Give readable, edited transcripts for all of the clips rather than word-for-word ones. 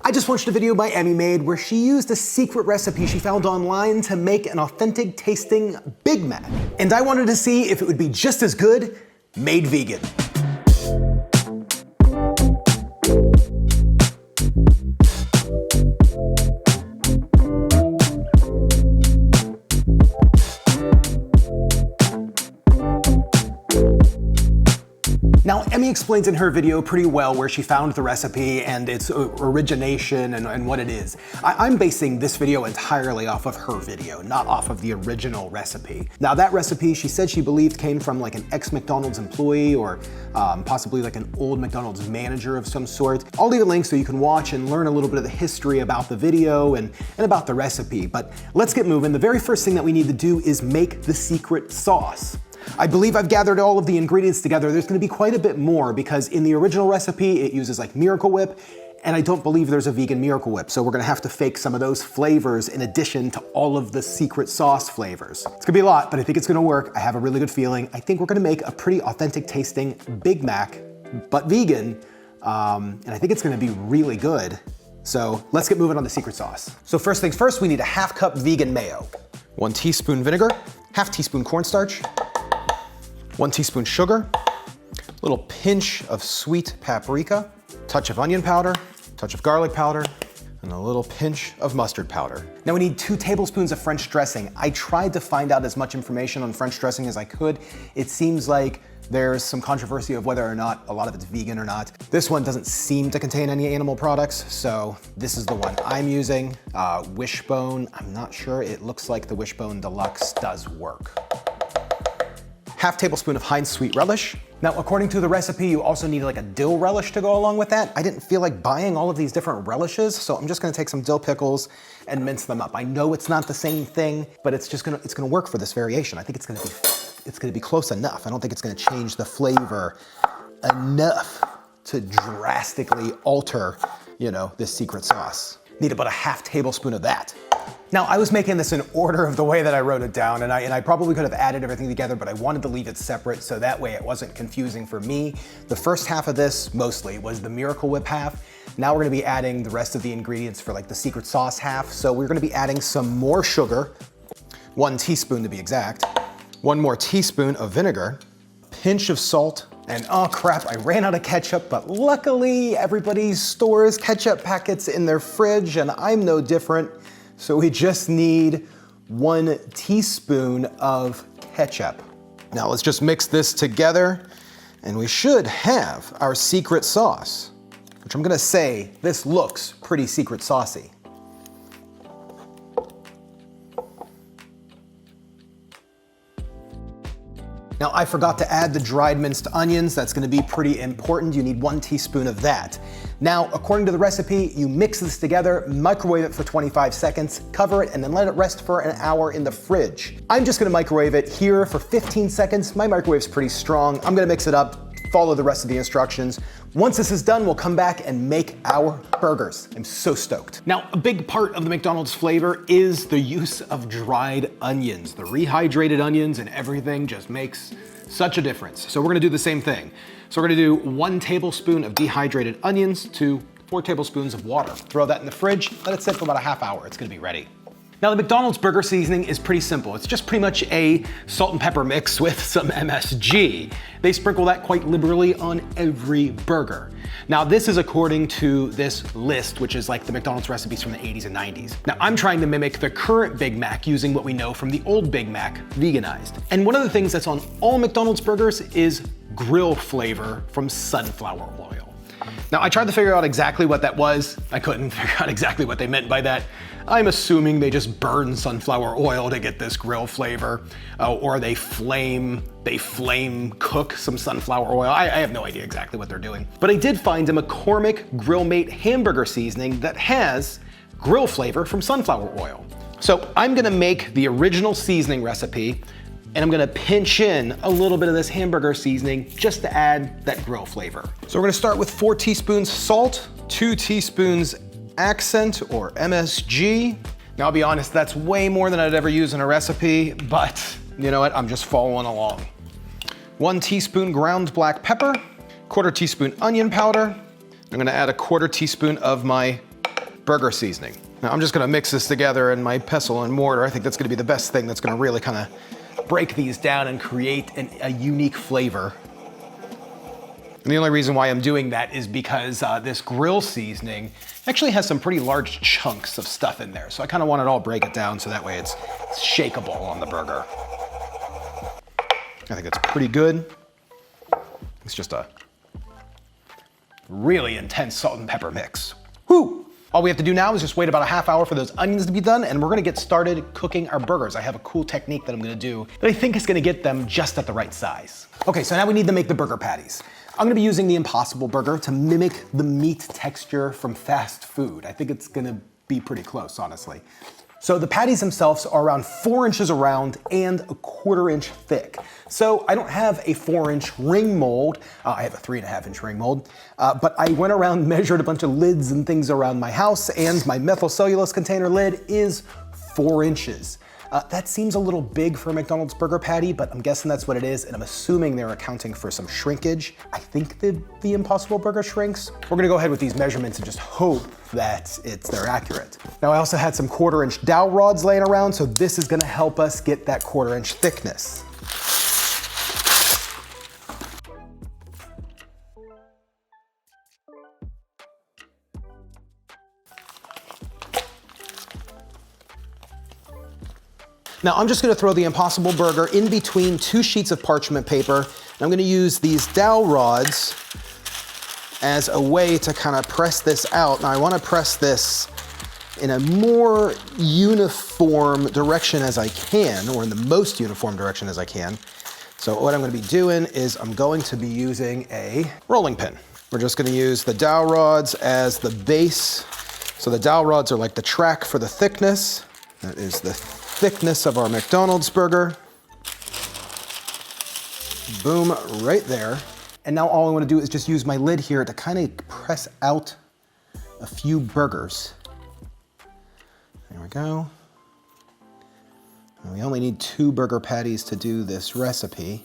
I just watched a video by Emmy made where she used a secret recipe she found online to make an authentic tasting Big Mac. And I wanted to see if it would be just as good made vegan. Now, Emmy explains in her video pretty well where she found the recipe and its origination and what it is. I'm basing this video entirely off of her video, not off of the original recipe. Now, that recipe she said she believed came from like an ex-McDonald's employee or possibly like an old McDonald's manager of some sort. I'll leave a link so you can watch and learn a little bit of the history about the video and about the recipe. But let's get moving. The very first thing that we need to do is make the secret sauce. I believe I've gathered all of the ingredients together. There's gonna be quite a bit more because in the original recipe, it uses like Miracle Whip, and I don't believe there's a vegan Miracle Whip. So we're gonna have to fake some of those flavors in addition to all of the secret sauce flavors. It's gonna be a lot, but I think it's gonna work. I have a really good feeling. I think we're gonna make a pretty authentic tasting Big Mac, but vegan, and I think it's gonna be really good. So let's get moving on the secret sauce. So first things first, we need a 1/2 cup vegan mayo, 1 teaspoon vinegar, 1/2 teaspoon cornstarch, 1 teaspoon sugar, a little pinch of sweet paprika, touch of onion powder, touch of garlic powder, and a little pinch of mustard powder. Now we need 2 tablespoons of French dressing. I tried to find out as much information on French dressing as I could. It seems like there's some controversy of whether or not a lot of it's vegan or not. This one doesn't seem to contain any animal products, so this is the one I'm using. Wishbone, I'm not sure. It looks like the Wishbone Deluxe does work. 1/2 tablespoon of Heinz sweet relish. Now, according to the recipe, you also need like a dill relish to go along with that. I didn't feel like buying all of these different relishes, so I'm just gonna take some dill pickles and mince them up. I know it's not the same thing, but it's gonna work for this variation. I think it's gonna be close enough. I don't think it's gonna change the flavor enough to drastically alter, this secret sauce. Need about a 1/2 tablespoon of that. Now, I was making this in order of the way that I wrote it down, and I probably could have added everything together, but I wanted to leave it separate so that way it wasn't confusing for me. The first half of this, mostly, was the Miracle Whip half. Now we're gonna be adding the rest of the ingredients for like the secret sauce half. So we're gonna be adding some more sugar, 1 teaspoon to be exact, 1 more teaspoon of vinegar, pinch of salt, and oh crap, I ran out of ketchup, but luckily everybody stores ketchup packets in their fridge and I'm no different. So we just need 1 teaspoon of ketchup. Now let's just mix this together and we should have our secret sauce, which I'm gonna say, this looks pretty secret saucy. Now I forgot to add the dried minced onions. That's gonna be pretty important. You need 1 teaspoon of that. Now, according to the recipe, you mix this together, microwave it for 25 seconds, cover it, and then let it rest for an hour in the fridge. I'm just gonna microwave it here for 15 seconds. My microwave's pretty strong. I'm gonna mix it up, follow the rest of the instructions. Once this is done, we'll come back and make our burgers. I'm so stoked. Now, a big part of the McDonald's flavor is the use of dried onions. The rehydrated onions and everything just makes such a difference. So we're gonna do the same thing. So we're gonna do 1 tablespoon of dehydrated onions to 4 tablespoons of water. Throw that in the fridge, let it sit for about a ½ hour. It's gonna be ready. Now, the McDonald's burger seasoning is pretty simple. It's just pretty much a salt and pepper mix with some MSG. They sprinkle that quite liberally on every burger. Now, this is according to this list, which is like the McDonald's recipes from the 80s and 90s. Now, I'm trying to mimic the current Big Mac using what we know from the old Big Mac, veganized. And one of the things that's on all McDonald's burgers is grill flavor from sunflower oil. Now, I tried to figure out exactly what that was. I couldn't figure out exactly what they meant by that. I'm assuming they just burn sunflower oil to get this grill flavor, or they flame cook some sunflower oil. I have no idea exactly what they're doing. But I did find a McCormick Grill Mate hamburger seasoning that has grill flavor from sunflower oil. So I'm gonna make the original seasoning recipe, and I'm gonna pinch in a little bit of this hamburger seasoning just to add that grill flavor. So we're gonna start with 4 teaspoons salt, 2 teaspoons accent or MSG. Now, I'll be honest, that's way more than I'd ever use in a recipe, but you know what? I'm just following along. 1 teaspoon ground black pepper, 1/4 teaspoon onion powder. I'm gonna add a 1/4 teaspoon of my burger seasoning. Now I'm just gonna mix this together in my pestle and mortar. I think that's gonna be the best thing that's gonna really kind of break these down and create a unique flavor. And the only reason why I'm doing that is because this grill seasoning actually has some pretty large chunks of stuff in there. So I kind of want it all break it down so that way it's shakeable on the burger. I think it's pretty good. It's just a really intense salt and pepper mix. Whew! All we have to do now is just wait about a half hour for those onions to be done, and we're gonna get started cooking our burgers. I have a cool technique that I'm gonna do that I think is gonna get them just at the right size. Okay, so now we need to make the burger patties. I'm gonna be using the Impossible Burger to mimic the meat texture from fast food. I think it's gonna be pretty close, honestly. So the patties themselves are around 4 inches around and a 1/4 inch thick. So I don't have a 4-inch ring mold. I have a 3.5-inch ring mold. But I went around, measured a bunch of lids and things around my house, and my methyl cellulose container lid is 4 inches. That seems a little big for a McDonald's burger patty, but I'm guessing that's what it is, and I'm assuming they're accounting for some shrinkage. I think the Impossible Burger shrinks. We're gonna go ahead with these measurements and just hope that they're accurate. Now I also had some 1/4 inch dowel rods laying around, so this is gonna help us get that 1/4 inch thickness. Now I'm just gonna throw the Impossible Burger in between 2 sheets of parchment paper. And I'm gonna use these dowel rods as a way to kind of press this out. Now I wanna press this in a more uniform direction as I can, or in the most uniform direction as I can. So what I'm gonna be doing is I'm going to be using a rolling pin. We're just gonna use the dowel rods as the base. So the dowel rods are like the track for the thickness. That is the thickness of our McDonald's burger. Boom, right there. And now all I wanna do is just use my lid here to kind of press out a few burgers. There we go. And we only need 2 burger patties to do this recipe,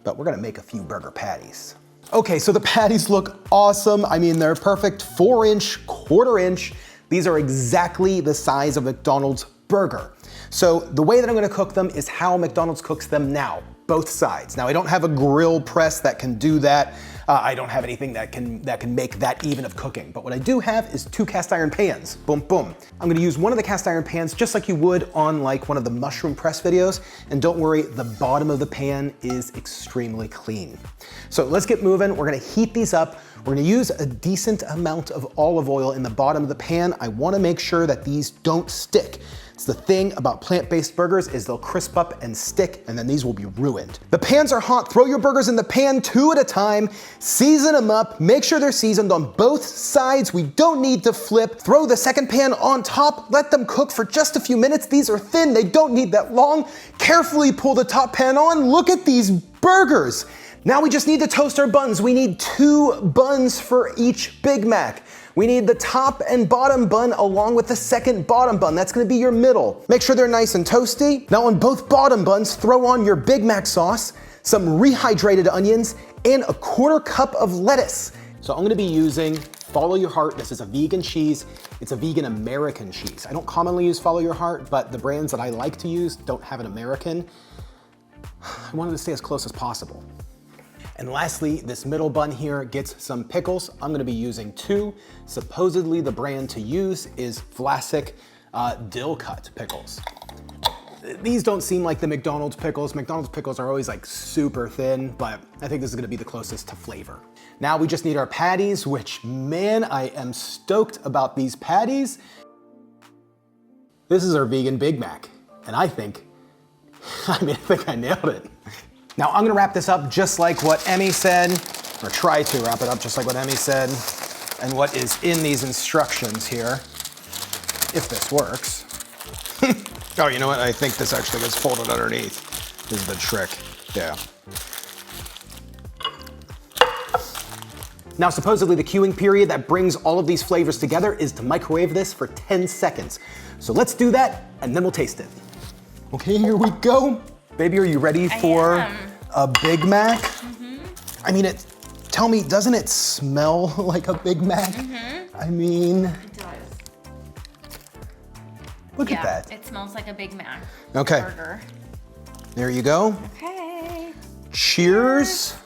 but we're gonna make a few burger patties. Okay, so the patties look awesome. I mean, they're perfect 4-inch, 1/4 inch. These are exactly the size of McDonald's burger. So the way that I'm gonna cook them is how McDonald's cooks them now, both sides. Now I don't have a grill press that can do that. I don't have anything that can make that even of cooking. But what I do have is 2 cast iron pans, boom, boom. I'm gonna use one of the cast iron pans just like you would on like one of the mushroom press videos. And don't worry, the bottom of the pan is extremely clean. So let's get moving. We're gonna heat these up. We're gonna use a decent amount of olive oil in the bottom of the pan. I wanna make sure that these don't stick. It's the thing about plant-based burgers is they'll crisp up and stick, and then these will be ruined. The pans are hot. Throw your burgers in the pan 2 at a time. Season them up. Make sure they're seasoned on both sides. We don't need to flip. Throw the second pan on top. Let them cook for just a few minutes. These are thin. They don't need that long. Carefully pull the top pan on. Look at these burgers. Now we just need to toast our buns. We need 2 buns for each Big Mac. We need the top and bottom bun along with the second bottom bun. That's gonna be your middle. Make sure they're nice and toasty. Now on both bottom buns, throw on your Big Mac sauce, some rehydrated onions, and a 1/4 cup of lettuce. So I'm gonna be using Follow Your Heart. This is a vegan cheese. It's a vegan American cheese. I don't commonly use Follow Your Heart, but the brands that I like to use don't have an American. I wanted to stay as close as possible. And lastly, this middle bun here gets some pickles. I'm gonna be using 2. Supposedly the brand to use is Vlasic dill cut pickles. These don't seem like the McDonald's pickles. McDonald's pickles are always like super thin, but I think this is gonna be the closest to flavor. Now we just need our patties, which man, I am stoked about these patties. This is our vegan Big Mac. And I think I nailed it. Now I'm gonna wrap this up just like what Emmy said, or try to wrap it up just like what Emmy said, and what is in these instructions here, if this works. Oh, you know what? I think this actually gets folded underneath. This is the trick, yeah. Now supposedly the queuing period that brings all of these flavors together is to microwave this for 10 seconds. So let's do that, and then we'll taste it. Okay, here we go. Baby, are you ready for a Big Mac? Mm-hmm. I mean, tell me, doesn't it smell like a Big Mac? Mm-hmm. I mean, it does. Look at that. It smells like a Big Mac. Okay. Burger. There you go. Okay. Cheers.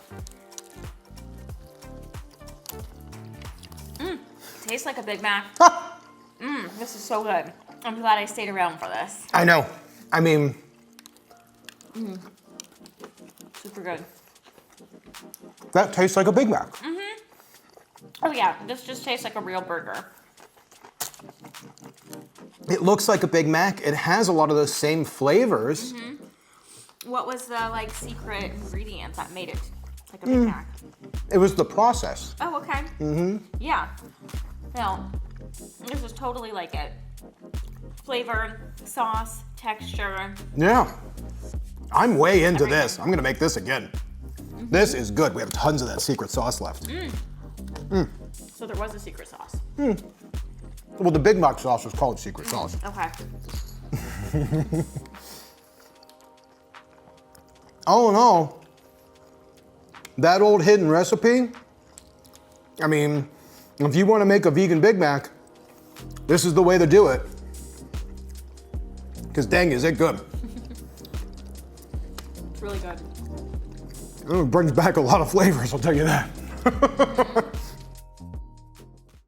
Tastes like a Big Mac. This is so good. I'm glad I stayed around for this. I know. I mean, Super good. that tastes like a Big Mac. Oh yeah, this just tastes like a real burger. It looks like a Big Mac. It has a lot of those same flavors. What was the like secret ingredient that made it like a Big Mac? It was the process. Oh, okay. Yeah. No, this is totally like it. Flavor, sauce, texture. Yeah. I'm way into this. I'm gonna make this again. This is good. We have tons of that secret sauce left. So there was a secret sauce. Well, the Big Mac sauce was called secret sauce. Okay. Oh no. That old hidden recipe, I mean, if you want to make a vegan Big Mac, this is the way to do it. Because dang, is it good. It's really good. It brings back a lot of flavors, I'll tell you that.